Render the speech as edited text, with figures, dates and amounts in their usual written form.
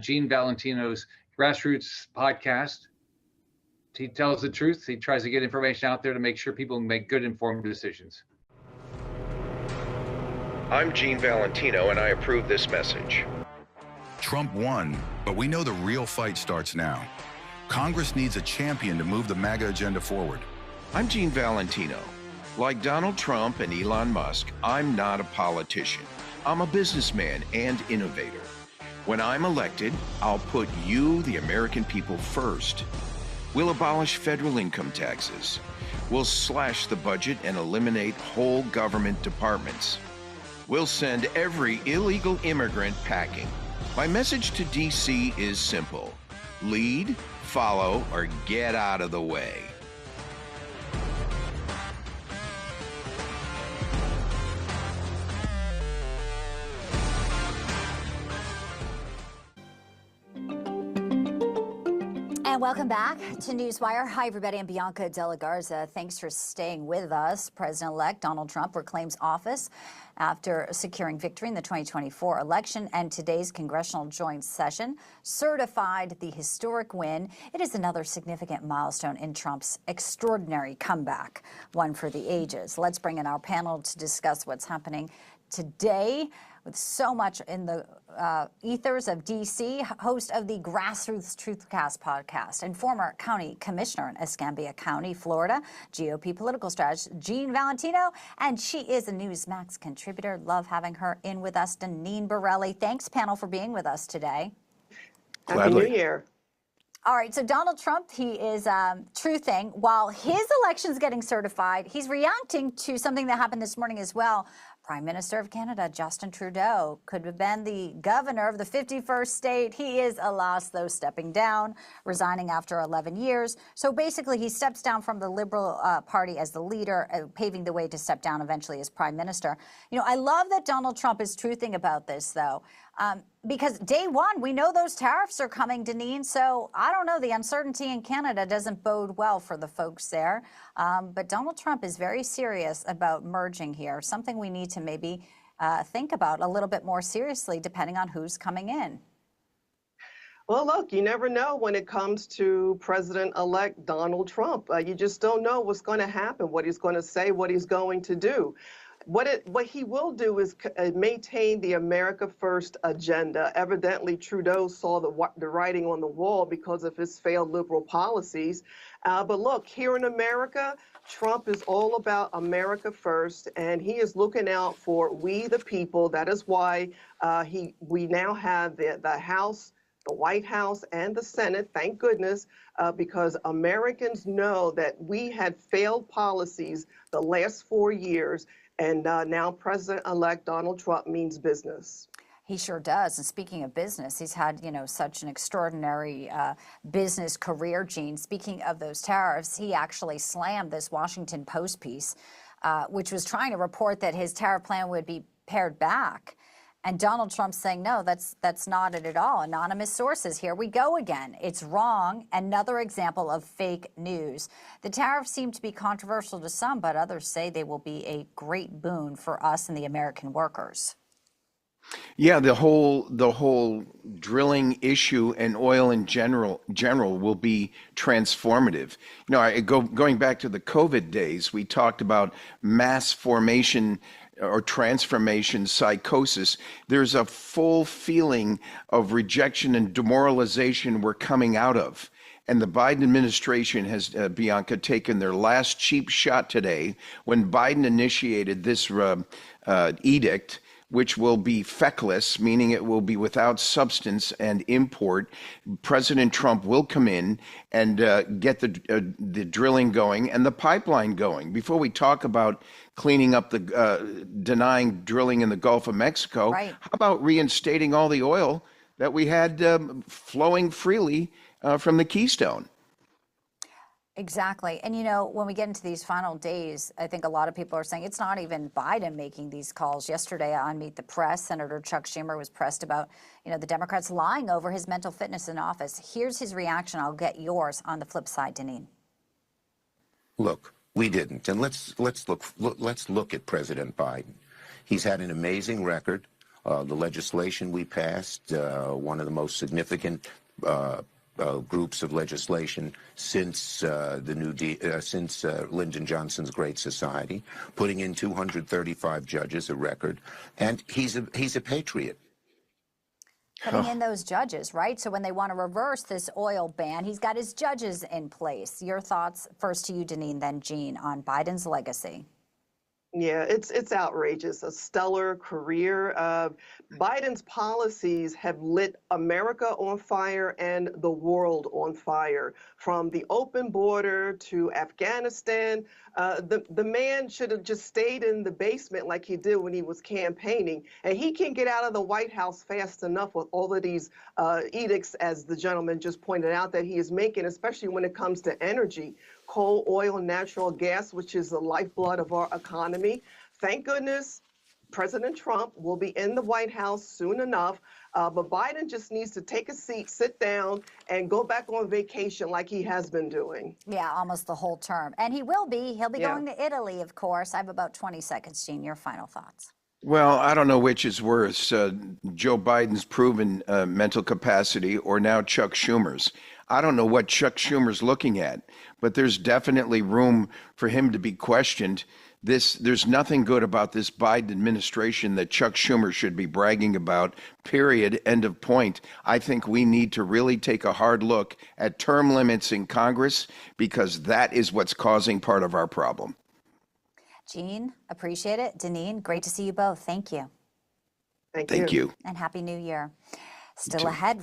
Gene Valentino's Grassroots podcast. He tells the truth. He tries to get information out there to make sure people make good, informed decisions. I'm Gene Valentino, and I approve this message. Trump won, but we know the real fight starts now. Congress needs a champion to move the MAGA agenda forward. I'm Gene Valentino. Like Donald Trump and Elon Musk, I'm not a politician. I'm a businessman and innovator. When I'm elected, I'll put you, the American people, first. We'll abolish federal income taxes. We'll slash the budget and eliminate whole government departments. We'll send every illegal immigrant packing. My message to DC is simple: lead, follow, or get out of the way. And welcome back to Newswire. Hi, everybody. I'm Bianca de Garza. Thanks for staying with us. President-elect Donald Trump reclaims office after securing victory in the 2024 election, and today's congressional joint session certified the historic win. It is another significant milestone in Trump's extraordinary comeback, one for the ages. Let's bring in our panel to discuss what's happening today. With so much in the ethers of D.C., host of the Grassroots Truthcast podcast and former county commissioner in Escambia County, Florida, GOP political strategist Gene Valentino, and she is a Newsmax contributor. Love having her in with us, Deneen Borelli. Thanks, panel, for being with us today. Happy New Year. All right, so Donald Trump, he is truthing. While his election's getting certified, he's reacting to something that happened this morning as well. Prime Minister of Canada, Justin Trudeau, could have been the governor of the 51st state. He is, alas, though, stepping down, resigning after 11 years. So basically, he steps down from the Liberal Party as the leader, paving the way to step down eventually as Prime Minister. You know, I love that Donald Trump is truthing about this, though, because day one, we know those tariffs are coming, Deneen. So I don't know, the uncertainty in Canada doesn't bode well for the folks there. But Donald Trump is very serious about merging here, something we need to maybe think about a little bit more seriously, depending on who's coming in. Well, look, you never know when it comes to President-elect Donald Trump. You just don't know what's going to happen, what he's going to say, what he's going to do. What he will do is maintain the America First agenda. Evidently, Trudeau saw the writing on the wall because of his failed liberal policies. But look, here in America, Trump is all about America First, and he is looking out for we the people. That is why we now have the House, the White House, and the Senate, thank goodness, because Americans know that we had failed policies the last 4 years. And now President-elect Donald Trump means business. He sure does. And speaking of business, he's had, you know, such an extraordinary business career, Gene. Speaking of those tariffs, he actually slammed this Washington Post piece, which was trying to report that his tariff plan would be pared back. And Donald Trump's saying, no, that's not it at all. Anonymous sources, here we go again. It's wrong. Another example of fake news. The tariffs seem to be controversial to some, but others say they will be a great boon for us and the American workers. Yeah, the whole drilling issue and oil in general will be transformative. You know, going back to the COVID days, we talked about mass formation or transformation psychosis. There's a full feeling of rejection and demoralization we're coming out of. And the Biden administration has, Bianca, taken their last cheap shot today when Biden initiated this edict, which will be feckless, meaning it will be without substance and import. President Trump will come in and get the drilling going and the pipeline going. Before we talk about cleaning up the denying drilling in the Gulf of Mexico, right, how about reinstating all the oil that we had flowing freely from the Keystone? Exactly. And, you know, when we get into these final days, I think a lot of people are saying it's not even Biden making these calls. Yesterday on Meet the Press, Senator Chuck Schumer was pressed about, you know, the Democrats lying over his mental fitness in office. Here's his reaction. I'll get yours on the flip side, Deneen. Look, we didn't. And let's look at President Biden. He's had an amazing record The legislation we passed, one of the most significant groups of legislation since since Lyndon Johnson's Great Society, putting in 235 judges, a record, and he's a patriot. Putting in those judges, right? So when they want to reverse this oil ban, he's got his judges in place. Your thoughts, first to you, Deneen, then Jean, on Biden's legacy. Yeah, it's outrageous. A stellar career. Biden's policies have lit America on fire and the world on fire. From the open border to Afghanistan, the man should have just stayed in the basement like he did when he was campaigning. And he can get out of the White House fast enough with all of these edicts, as the gentleman just pointed out, that he is making, especially when it comes to energy. Coal, oil, and natural gas, which is the lifeblood of our economy. Thank goodness President Trump will be in the White House soon enough, but Biden just needs to take a seat, sit down, and go back on vacation like he has been doing. Yeah, almost the whole term. And he will be. He'll be going to Italy, of course. I have about 20 seconds, Jean. Your final thoughts. Well, I don't know which is worse, Joe Biden's proven mental capacity or now Chuck Schumer's. I don't know what Chuck Schumer's looking at, but there's definitely room for him to be questioned. There's nothing good about this Biden administration that Chuck Schumer should be bragging about, period, end of point. I think we need to really take a hard look at term limits in Congress, because that is what's causing part of our problem. Jean, appreciate it. Deneen, great to see you both. Thank you. Thank you. Thank you. And Happy New Year. Still ahead.